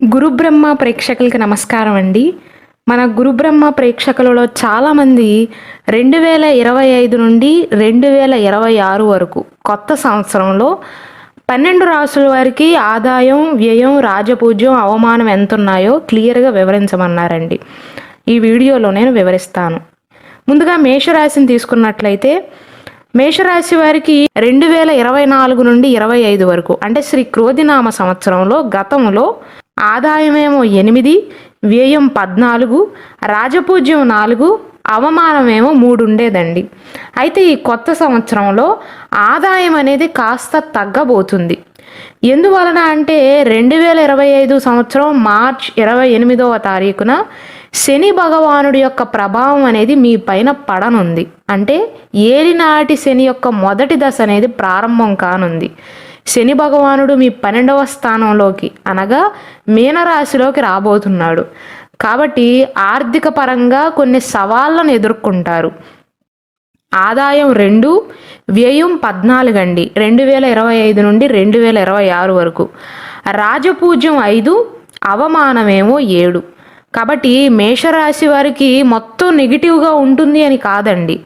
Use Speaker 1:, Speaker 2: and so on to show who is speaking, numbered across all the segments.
Speaker 1: గురుబ్రహ్మ ప్రేక్షకులకి నమస్కారం అండి. మన గురుబ్రహ్మ ప్రేక్షకులలో చాలామంది 2025 నుండి 2026 వరకు కొత్త సంవత్సరంలో 12 రాసుల వారికి ఆదాయం, వ్యయం, రాజపూజ్యం, అవమానం ఎంతున్నాయో క్లియర్గా వివరించమన్నారండి. ఈ వీడియోలో నేను వివరిస్తాను. ముందుగా మేషరాశిని తీసుకున్నట్లయితే మేషరాశి వారికి 2024 నుండి 25 వరకు అంటే శ్రీ క్రోధినామ సంవత్సరంలో గతంలో ఆదాయమేమో 8, వ్యయం 14, రాజపూజ్యం 4, అవమానమేమో 3 ఉండేదండి. అయితే ఈ కొత్త సంవత్సరంలో ఆదాయం అనేది కాస్త తగ్గబోతుంది. ఎందువలన అంటే 2025 సంవత్సరం మార్చ్ 28వ తారీఖున శని భగవానుడి యొక్క ప్రభావం అనేది మీ పైన పడనుంది. అంటే ఏలినాటి శని యొక్క మొదటి దశ అనేది ప్రారంభం కానుంది. శని భగవానుడు మీ 12వ స్థానంలోకి అనగా మీనరాశిలోకి రాబోతున్నాడు. కాబట్టి ఆర్థిక పరంగా కొన్ని సవాళ్ళను ఎదుర్కొంటారు. ఆదాయం 2, వ్యయం 14 అండి 2025 నుండి 2026 వరకు. రాజపూజ్యం 5, అవమానమేమో 7. కాబట్టి మేషరాశి వారికి మొత్తం నెగిటివ్గా ఉంటుంది అని కాదండి.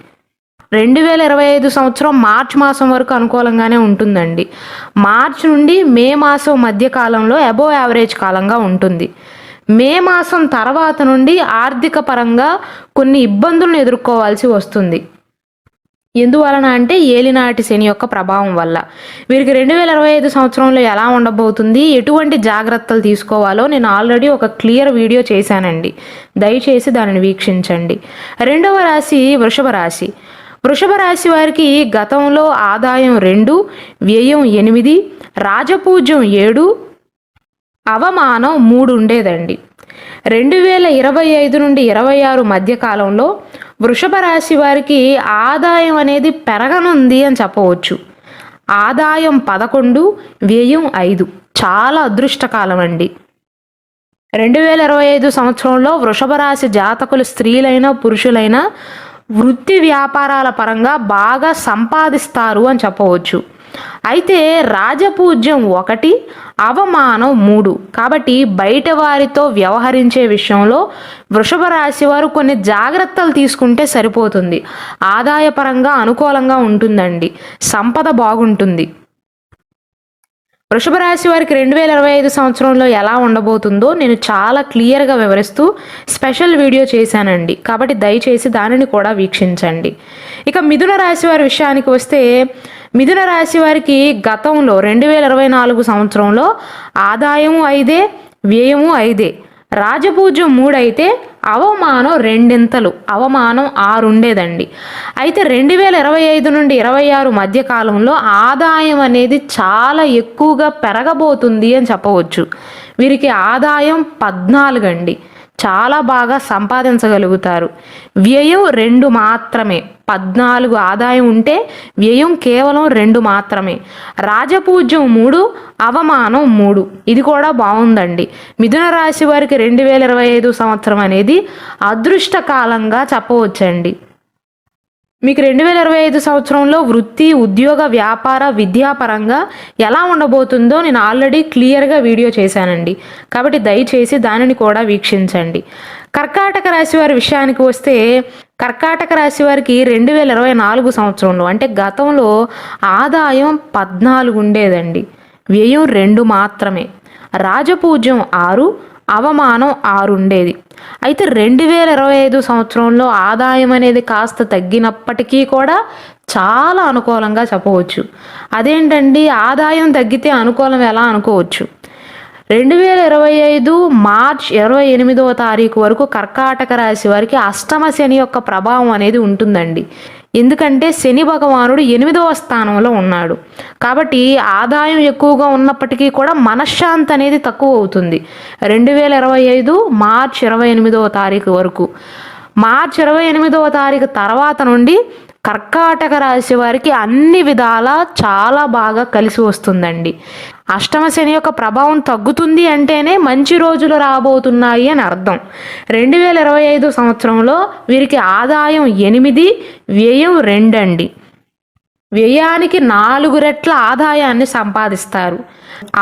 Speaker 1: 2025 సంవత్సరం మార్చ్ మాసం వరకు అనుకూలంగానే ఉంటుందండి. మార్చ్ నుండి మే మాసం మధ్య కాలంలో అబోవ్ యావరేజ్ కాలంగా ఉంటుంది. మే మాసం తర్వాత నుండి ఆర్థిక పరంగా కొన్ని ఇబ్బందులను ఎదుర్కోవాల్సి వస్తుంది. ఎందువలన అంటే ఏలినాటి శని యొక్క ప్రభావం వల్ల. వీరికి 2025 సంవత్సరంలో ఎలా ఉండబోతుంది, ఎటువంటి జాగ్రత్తలు తీసుకోవాలో నేను ఆల్రెడీ ఒక క్లియర్ వీడియో చేశానండి. దయచేసి దానిని వీక్షించండి. రెండవ రాశి వృషభ రాశి. వృషభ రాశి వారికి గతంలో ఆదాయం 2, వ్యయం 8, రాజపూజ్యం 7, అవమానం 3 ఉండేదండి. 2025 నుండి 26 మధ్య కాలంలో వృషభ రాశి వారికి ఆదాయం అనేది పెరగనుంది అని చెప్పవచ్చు. ఆదాయం 11, వ్యయం 5. చాలా అదృష్టకాలం అండి. 2025 సంవత్సరంలో వృషభ రాశి జాతకులు స్త్రీలైనా పురుషులైనా వృత్తి వ్యాపారాల పరంగా బాగా సంపాదిస్తారు అని చెప్పవచ్చు. అయితే రాజపూజ్యం 1, అవమానం 3. కాబట్టి బయట వారితో వ్యవహరించే విషయంలో వృషభ రాశి వారు కొన్ని జాగ్రత్తలు తీసుకుంటే సరిపోతుంది. ఆదాయపరంగా అనుకూలంగా ఉంటుందండి. సంపద బాగుంటుంది. వృషభ రాశి వారికి 2025 సంవత్సరంలో ఎలా ఉండబోతుందో నేను చాలా క్లియర్గా వివరిస్తూ స్పెషల్ వీడియో చేశానండి. కాబట్టి దయచేసి దానిని కూడా వీక్షించండి. ఇక మిథున రాశి వారి విషయానికి వస్తే మిథున రాశి వారికి గతంలో 2024 సంవత్సరంలో ఆదాయము 5, వ్యయము 5, రాజపూజ్యం 3 అయితే అవమానం 2 అవమానం 6 ఉండేదండి. అయితే 2025 నుండి 26 మధ్య కాలంలో ఆదాయం అనేది చాలా ఎక్కువగా పెరగబోతుంది అని చెప్పవచ్చు. వీరికి ఆదాయం 14 అండి. చాలా బాగా సంపాదించగలుగుతారు. వ్యయం 2 మాత్రమే. 14 ఆదాయం ఉంటే వ్యయం కేవలం 2 మాత్రమే. రాజపూజ్యం 3, అవమానం 3. ఇది కూడా బాగుందండి. మిథున రాశి వారికి 2025 సంవత్సరం అనేది అదృష్ట కాలంగా చెప్పవచ్చండి. మీకు 2025 సంవత్సరంలో వృత్తి, ఉద్యోగ, వ్యాపార, విద్యాపరంగా ఎలా ఉండబోతుందో నేను ఆల్రెడీ క్లియర్గా వీడియో చేశానండి. కాబట్టి దయచేసి దానిని కూడా వీక్షించండి. కర్కాటక రాశి వారి విషయానికి వస్తే కర్కాటక రాశి వారికి 2024 సంవత్సరంలో అంటే గతంలో ఆదాయం 14 ఉండేదండి. వ్యయం 2 మాత్రమే. రాజపూజ్యం 6, అవమానం 6 ఉండేది. అయితే 2025 సంవత్సరంలో ఆదాయం అనేది కాస్త తగ్గినప్పటికీ కూడా చాలా అనుకూలంగా చెప్పవచ్చు. అదేంటండి, ఆదాయం తగ్గితే అనుకూలం ఎలా అనుకోవచ్చు? 2025 మార్చ్ 28వ తారీఖు వరకు కర్కాటక రాశి వారికి అష్టమ శని యొక్క ప్రభావం అనేది ఉంటుందండి. ఎందుకంటే శని భగవానుడు 8వ స్థానంలో ఉన్నాడు. కాబట్టి ఆదాయం ఎక్కువగా ఉన్నప్పటికీ కూడా మనశ్శాంతి అనేది తక్కువ అవుతుంది. 2025 మార్చ్ 28వ తారీఖు వరకు. మార్చ్ 28వ తారీఖు తర్వాత నుండి కర్కాటక రాశి వారికి అన్ని విధాలా చాలా బాగా కలిసి వస్తుందండి. అష్టమ శని యొక్క ప్రభావం తగ్గుతుంది అంటేనే మంచి రోజులు రాబోతున్నాయి అని అర్థం. 2025 సంవత్సరంలో వీరికి ఆదాయం 8, వ్యయం 2 అండి. వ్యయానికి 4 రెట్ల ఆదాయాన్ని సంపాదిస్తారు.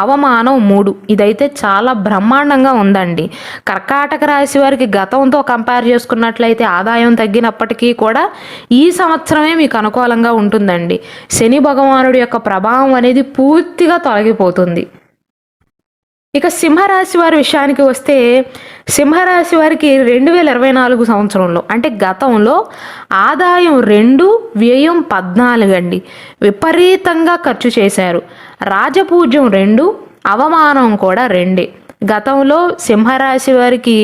Speaker 1: అవమానం 3. ఇదైతే చాలా బ్రహ్మాండంగా ఉందండి. కర్కాటక రాశి వారికి గతంతో కంపేర్ చేసుకున్నట్లయితే ఆదాయం తగ్గినప్పటికీ కూడా ఈ సంవత్సరమే మీకు అనుకూలంగా ఉంటుందండి. శని భగవానుడి యొక్క ప్రభావం అనేది పూర్తిగా తొలగిపోతుంది. ఇక సింహరాశి వారి విషయానికి వస్తే, సింహరాశి వారికి 2024 సంవత్సరంలో అంటే గతంలో ఆదాయం 2, వ్యయం 14 అండి. విపరీతంగా ఖర్చు చేశారు. రాజపూజ్యం 2, అవమానం కూడా 2. గతంలో సింహరాశి వారికి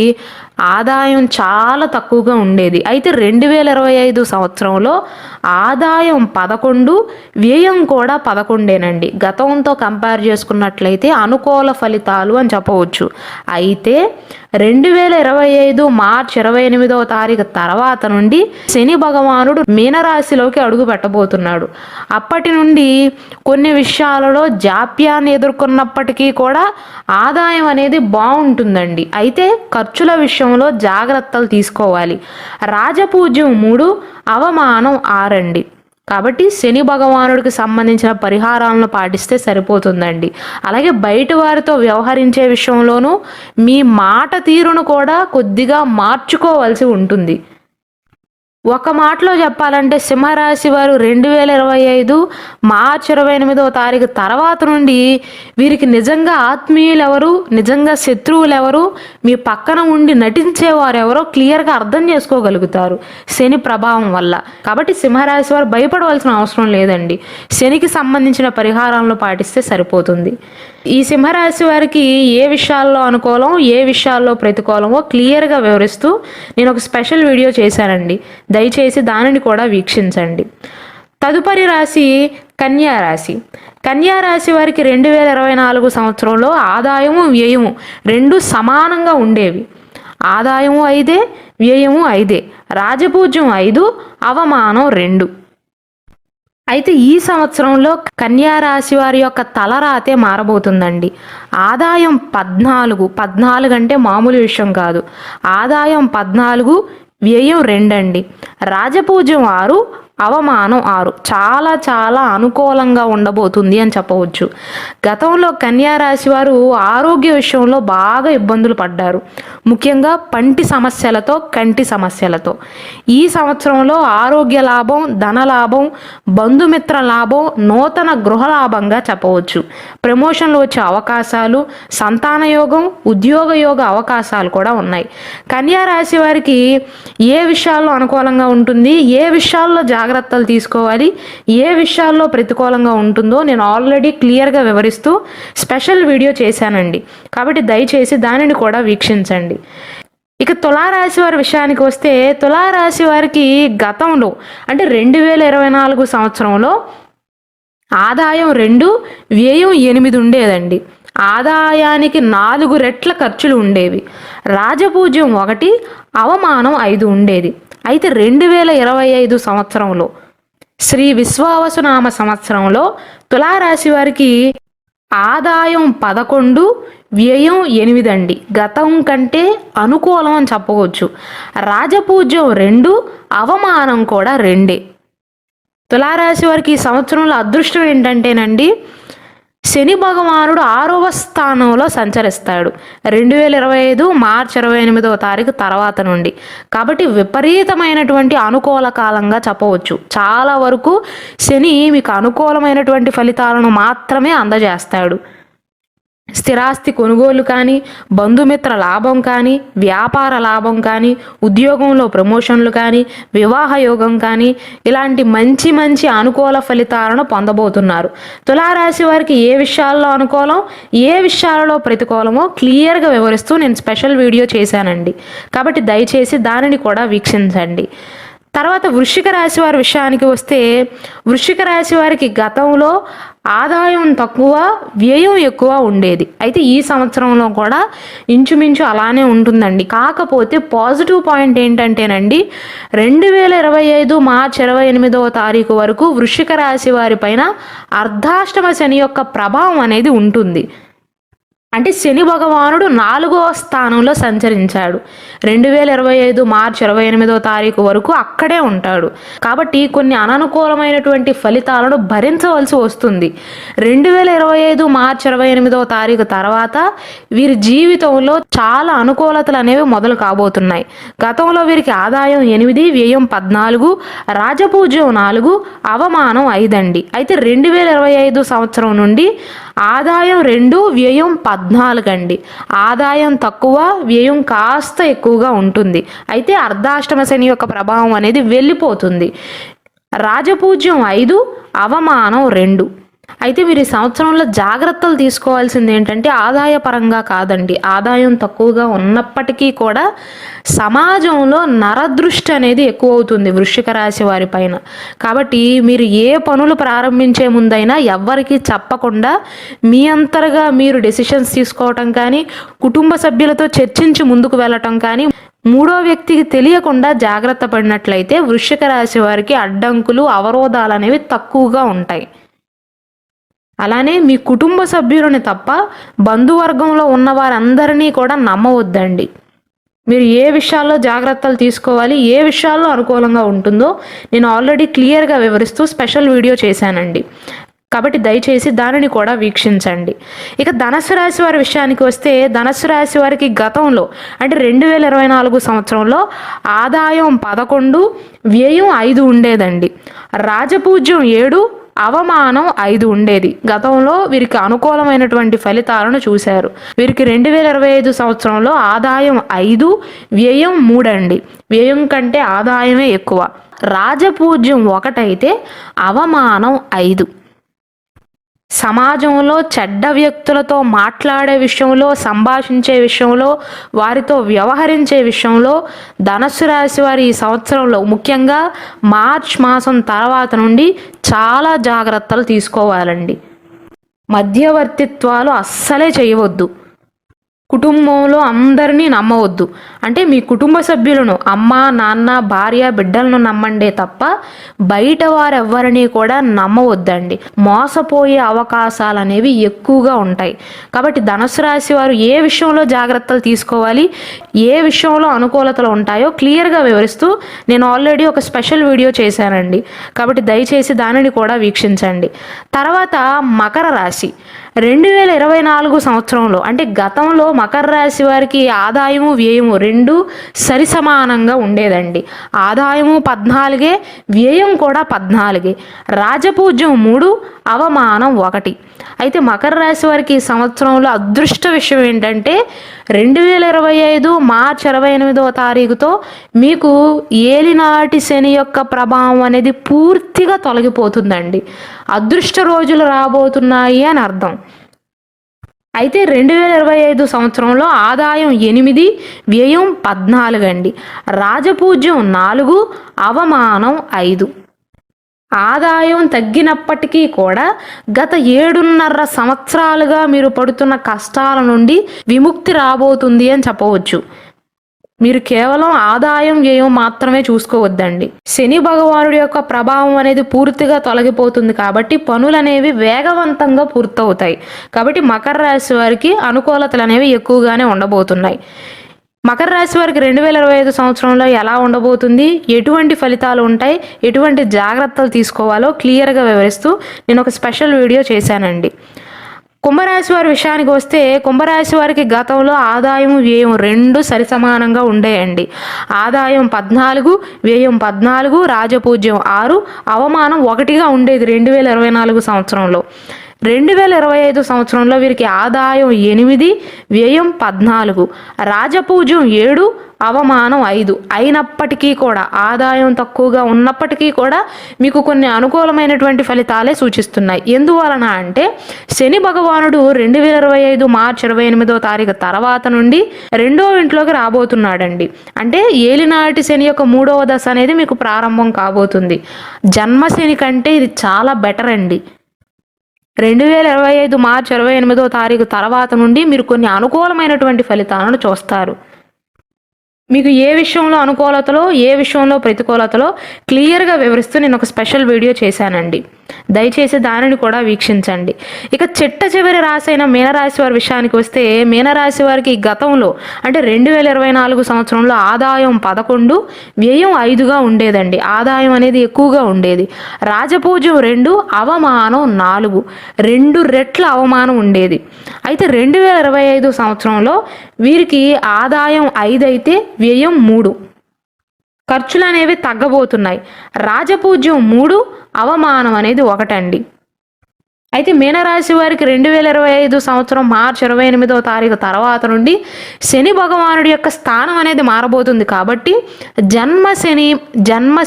Speaker 1: ఆదాయం చాలా తక్కువగా ఉండేది. అయితే 2025 సంవత్సరంలో ఆదాయం 11, వ్యయం కూడా 11ేనండి. గతంతో కంపేర్ చేసుకున్నట్లయితే అనుకూల ఫలితాలు అని చెప్పవచ్చు. అయితే 2025 మార్చి 28వ తారీఖు తర్వాత నుండి శని భగవానుడు మీనరాశిలోకి అడుగు పెట్టబోతున్నాడు. అప్పటి నుండి కొన్ని విషయాలలో జాప్యాన్ని ఎదుర్కొన్నప్పటికీ కూడా ఆదాయం అనేది బాగుంటుందండి. అయితే ఖర్చుల విషయంలో జాగ్రత్తలు తీసుకోవాలి. రాజపూజ్యం 3, అవమానం 6 అండి. కాబట్టి శని భగవానుడికి సంబంధించిన పరిహారాలను పాటిస్తే సరిపోతుందండి. అలాగే బయట వారితో వ్యవహరించే విషయంలోనూ మీ మాట తీరును కూడా కొద్దిగా మార్చుకోవాల్సి ఉంటుంది. ఒక మాటలో చెప్పాలంటే సింహరాశి వారు 2025 మార్చి 28వ తారీఖు తర్వాత నుండి వీరికి నిజంగా ఆత్మీయులు ఎవరు, నిజంగా శత్రువులు ఎవరు, మీ పక్కన ఉండి నటించేవారు ఎవరో క్లియర్గా అర్థం చేసుకోగలుగుతారు శని ప్రభావం వల్ల. కాబట్టి సింహరాశి వారు భయపడవలసిన అవసరం లేదండి. శనికి సంబంధించిన పరిహారాలను పాటిస్తే సరిపోతుంది. ఈ సింహరాశి వారికి ఏ విషయాల్లో అనుకూలం, ఏ విషయాల్లో ప్రతికూలమో క్లియర్గా వివరిస్తూ నేను ఒక స్పెషల్ వీడియో చేశానండి. దయచేసి దానిని కూడా వీక్షించండి. తదుపరి రాశి కన్యా రాశి. కన్యా రాశి వారికి 2024 సంవత్సరంలో ఆదాయము, వ్యయము 2 సమానంగా ఉండేవి. ఆదాయము 5, వ్యయము 5. రాజపూజ్యం 5, అవమానం 2. అయితే ఈ సంవత్సరంలో కన్యా రాశి వారి యొక్క తలరాతే మారబోతుందండి. ఆదాయం 14 అంటే మామూలు విషయం కాదు. ఆదాయం 14, వ్యయం 2 అండి. రాజపూజ్యం 6, అవమానం 6. చాలా చాలా అనుకూలంగా ఉండబోతుంది అని చెప్పవచ్చు. గతంలో కన్యా రాశి వారు ఆరోగ్య విషయంలో బాగా ఇబ్బందులు పడ్డారు, ముఖ్యంగా పంటి సమస్యలతో, కంటి సమస్యలతో. ఈ సంవత్సరంలో ఆరోగ్య లాభం, ధన లాభం, బంధుమిత్ర లాభం, నూతన గృహ లాభంగా చెప్పవచ్చు. ప్రమోషన్లు వచ్చే అవకాశాలు, సంతాన యోగం, ఉద్యోగ యోగ అవకాశాలు కూడా ఉన్నాయి. కన్యా రాశి వారికి ఏ విషయాల్లో అనుకూలంగా ఉంటుంది, ఏ విషయాల్లో జాగ్రత్తలు తీసుకోవాలి, ఏ విషయాల్లో ప్రతికూలంగా ఉంటుందో నేను ఆల్రెడీ క్లియర్గా వివరిస్తూ స్పెషల్ వీడియో చేశానండి. కాబట్టి దయచేసి దానిని కూడా వీక్షించండి. ఇక తులారాశి వారి విషయానికి వస్తే, తులారాశి వారికి గతంలో అంటే 2024 సంవత్సరంలో ఆదాయం 2, వ్యయం 8 ఉండేదండి. ఆదాయానికి 4 రెట్ల ఖర్చులు ఉండేవి. రాజపూజ్యం 1, అవమానం 5 ఉండేది. అయితే 2025 సంవత్సరంలో శ్రీ విశ్వావసునామ సంవత్సరంలో తులారాశి వారికి ఆదాయం 11, వ్యయం 8 అండి. గతం కంటే అనుకూలం అని చెప్పవచ్చు. రాజపూజ్యం 2, అవమానం కూడా 2. తులారాశి వారికి ఈ సంవత్సరంలో అదృష్టం ఏంటంటేనండి, శని భగవానుడు 6వ స్థానంలో సంచరిస్తాడు 2025 మార్చి 28వ తారీఖు తర్వాత నుండి. కాబట్టి విపరీతమైనటువంటి అనుకూల కాలంగా చెప్పవచ్చు. చాలా వరకు శని మీకు అనుకూలమైనటువంటి ఫలితాలను మాత్రమే అందజేస్తాడు. స్థిరాస్తి కొనుగోలు కానీ, బంధుమిత్ర లాభం కానీ, వ్యాపార లాభం కానీ, ఉద్యోగంలో ప్రమోషన్లు కానీ, వివాహ యోగం కానీ, ఇలాంటి మంచి మంచి అనుకూల ఫలితాలను పొందబోతున్నారు. తులారాశి వారికి ఏ విషయాల్లో అనుకూలం, ఏ విషయాలలో ప్రతికూలమో క్లియర్గా వివరిస్తూ నేను స్పెషల్ వీడియో చేశానండి. కాబట్టి దయచేసి దానిని కూడా వీక్షించండి. తర్వాత వృశ్చిక రాశి వారి విషయానికి వస్తే, వృశ్చిక రాశి వారికి గతంలో ఆదాయం తక్కువ, వ్యయం ఎక్కువ ఉండేది. అయితే ఈ సంవత్సరంలో కూడా ఇంచుమించు అలానే ఉంటుందండి. కాకపోతే పాజిటివ్ పాయింట్ ఏంటంటేనండి, 2025 మార్చి 28వ తారీఖు వరకు వృశ్చిక రాశి వారి పైన అర్ధాష్టమ శని యొక్క ప్రభావం అనేది ఉంటుంది. అంటే శని భగవానుడు 4వ స్థానంలో సంచరించాడు. 2025 మార్చి 28వ తారీఖు వరకు అక్కడే ఉంటాడు. కాబట్టి కొన్ని అననుకూలమైనటువంటి ఫలితాలను భరించవలసి వస్తుంది. 2025 మార్చి 28వ తారీఖు తర్వాత వీరి జీవితంలో చాలా అనుకూలతలు అనేవి మొదలు కాబోతున్నాయి. గతంలో వీరికి ఆదాయం 8, వ్యయం 14, రాజపూజ్యం 4, అవమానం 5 అండి. అయితే 2025 సంవత్సరం నుండి ఆదాయం 2, వ్యయం 14 అండి. ఆదాయం తక్కువ, వ్యయం కాస్త ఎక్కువగా ఉంటుంది. అయితే అర్ధాష్టమ శని యొక్క ప్రభావం అనేది వెళ్ళిపోతుంది. రాజపూజ్యం 5, అవమానం 2. అయితే మీరు ఈ సంవత్సరంలో జాగ్రత్తలు తీసుకోవాల్సింది ఏంటంటే ఆదాయపరంగా కాదండి. ఆదాయం తక్కువగా ఉన్నప్పటికీ కూడా సమాజంలో నరదృష్టి అనేది ఎక్కువ అవుతుంది వృశ్చిక రాశి వారి పైన. కాబట్టి మీరు ఏ పనులు ప్రారంభించే ముందైనా ఎవ్వరికీ చెప్పకుండా మీ అంతరగా మీరు డెసిషన్స్ తీసుకోవటం కానీ, కుటుంబ సభ్యులతో చర్చించి ముందుకు వెళ్ళటం కానీ, మూడో వ్యక్తికి తెలియకుండా జాగ్రత్త పడినట్లయితే వృశ్చిక రాశి వారికి అడ్డంకులు, అవరోధాలు అనేవి తక్కువగా ఉంటాయి. అలానే మీ కుటుంబ సభ్యులని తప్ప బంధువర్గంలో ఉన్న వారందరినీ కూడా నమ్మవద్దండి. మీరు ఏ విషయాల్లో జాగ్రత్తలు తీసుకోవాలి, ఏ విషయాల్లో అనుకూలంగా ఉంటుందో నేను ఆల్రెడీ క్లియర్గా వివరిస్తూ స్పెషల్ వీడియో చేశానండి. కాబట్టి దయచేసి దానిని కూడా వీక్షించండి. ఇక ధనుస్సు రాశి వారి విషయానికి వస్తే ధనుస్సు రాశి వారికి గతంలో అంటే 2024 సంవత్సరంలో ఆదాయం 11, వ్యయం 5 ఉండేదండి. రాజపూజ్యం 7, అవమానం 5 ఉండేది. గతంలో వీరికి అనుకూలమైనటువంటి ఫలితాలను చూశారు. వీరికి 2025 సంవత్సరంలో ఆదాయం 5, వ్యయం 3 అండి. వ్యయం కంటే ఆదాయమే ఎక్కువ. రాజపూజ్యం 1 అయితే అవమానం 5. సమాజంలో చెడ్డ వ్యక్తులతో మాట్లాడే విషయంలో, సంభాషించే విషయంలో, వారితో వ్యవహరించే విషయంలో ధనుస్సు రాశి వారి ఈ సంవత్సరంలో ముఖ్యంగా మార్చ్ మాసం తర్వాత నుండి చాలా జాగ్రత్తలు తీసుకోవాలండి. మధ్యవర్తిత్వాలు అస్సలే చేయవద్దు. కుటుంబంలో అందరినీ నమ్మవద్దు. అంటే మీ కుటుంబ సభ్యులను అమ్మ, నాన్న, భార్య, బిడ్డలను నమ్మండే తప్ప బయట వారెవ్వరినీ కూడా నమ్మవద్దండి. మోసపోయే అవకాశాలు అనేవి ఎక్కువగా ఉంటాయి. కాబట్టి ధనుస్సు రాశి వారు ఏ విషయంలో జాగ్రత్తలు తీసుకోవాలి, ఏ విషయంలో అనుకూలతలు ఉంటాయో క్లియర్గా వివరిస్తూ నేను ఆల్రెడీ ఒక స్పెషల్ వీడియో చేశానండి. కాబట్టి దయచేసి దానిని కూడా వీక్షించండి. తర్వాత మకర రాశి 2024 సంవత్సరంలో అంటే గతంలో మకర రాశి వారికి ఆదాయము, వ్యయము 2 సరిసమానంగా ఉండేదండి. ఆదాయము 14, వ్యయం కూడా 14. రాజపూజ్యం 3, అవమానం 1. అయితే మకర రాశి వారికి ఈ సంవత్సరంలో అదృష్ట విషయం ఏంటంటే 2025 మార్చి 28వ తారీఖుతో మీకు ఏలినాటి శని యొక్క ప్రభావం అనేది పూర్తిగా తొలగిపోతుందండి. అదృష్ట రోజులు రాబోతున్నాయి అని అర్థం. అయితే 2025 సంవత్సరంలో ఆదాయం 8, వ్యయం 14 అండి. రాజపూజ్యం 4, అవమానం 5. ఆదాయం తగ్గినప్పటికీ కూడా గత 7.5 సంవత్సరాలుగా మీరు పడుతున్న కష్టాల నుండి విముక్తి రాబోతుంది అని చెప్పవచ్చు. మీరు కేవలం ఆదాయం, వ్యయం మాత్రమే చూసుకోవద్దండి. శని భగవానుడి యొక్క ప్రభావం అనేది పూర్తిగా తొలగిపోతుంది కాబట్టి పనులు అనేవి వేగవంతంగా పూర్తవుతాయి. కాబట్టి మకర రాశి వారికి అనుకూలతలు అనేవి ఎక్కువగానే ఉండబోతున్నాయి. మకర రాశి వారికి 2025 సంవత్సరంలో ఎలా ఉండబోతుంది, ఎటువంటి ఫలితాలు ఉంటాయి, ఎటువంటి జాగ్రత్తలు తీసుకోవాలో క్లియర్గా వివరిస్తూ నేను ఒక స్పెషల్ వీడియో చేశానండి. కుంభరాశి వారి విషయానికి వస్తే కుంభరాశి వారికి గతంలో ఆదాయం, వ్యయం 2 సరిసమానంగా ఉండేయండి. ఆదాయం 14, వ్యయం 14, రాజపూజ్యం 6, అవమానం 1గా ఉండేది 2024 సంవత్సరంలో. 2025 సంవత్సరంలో వీరికి ఆదాయం 8, వ్యయం 14, రాజపూజ్యం 7, అవమానం 5 అయినప్పటికీ కూడా ఆదాయం తక్కువగా ఉన్నప్పటికీ కూడా మీకు కొన్ని అనుకూలమైనటువంటి ఫలితాలే సూచిస్తున్నాయి. ఎందువలన అంటే శని భగవానుడు 2025 మార్చి 28వ తారీఖు తర్వాత నుండి 2వ ఇంట్లోకి రాబోతున్నాడండి. అంటే ఏలినాటి శని యొక్క 3వ దశ అనేది మీకు ప్రారంభం కాబోతుంది. జన్మశని కంటే ఇది చాలా బెటర్ అండి. 2025 మార్చి 28వ తారీఖు తర్వాత నుండి మీరు కొన్ని అనుకూలమైనటువంటి ఫలితాలను చూస్తారు. మీకు ఏ విషయంలో అనుకూలతలో, ఏ విషయంలో ప్రతికూలతలో క్లియర్‌గా వివరిస్తూ నేను ఒక స్పెషల్ వీడియో చేశానండి. దయచేసి దానిని కూడా వీక్షించండి. ఇక చిట్ట చివరి రాశి అయిన మీనరాశి వారి విషయానికి వస్తే, మీనరాశి వారికి గతంలో అంటే 2024 సంవత్సరంలో ఆదాయం 11, వ్యయం 5గా ఉండేదండి. ఆదాయం అనేది ఎక్కువగా ఉండేది. రాజపూజ్యం 2, అవమానం 4, 2 రెట్ల అవమానం ఉండేది. అయితే 2025 సంవత్సరంలో వీరికి ఆదాయం 5 అయితే వ్యయం 3, ఖర్చులు అనేవి తగ్గబోతున్నాయి. రాజపూజ్యం 3, అవమానం అనేది 1 అండి. అయితే మీనరాశి వారికి 2025 సంవత్సరం మార్చి 28వ తారీఖు తర్వాత నుండి శని భగవానుడి యొక్క స్థానం అనేది మారబోతుంది. కాబట్టి జన్మ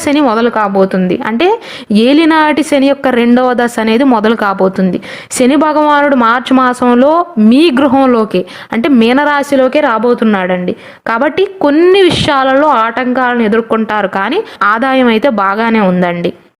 Speaker 1: శని మొదలు కాబోతుంది. అంటే ఏలినాటి శని యొక్క 2వ దశ అనేది మొదలు కాబోతుంది. శని భగవానుడు మార్చి మాసంలో మీ గృహంలోకి అంటే మీనరాశిలోకి రాబోతున్నాడండి. కాబట్టి కొన్ని విషయాలలో ఆటంకాలను ఎదుర్కొంటారు, కానీ ఆదాయం అయితే బాగానే ఉందండి.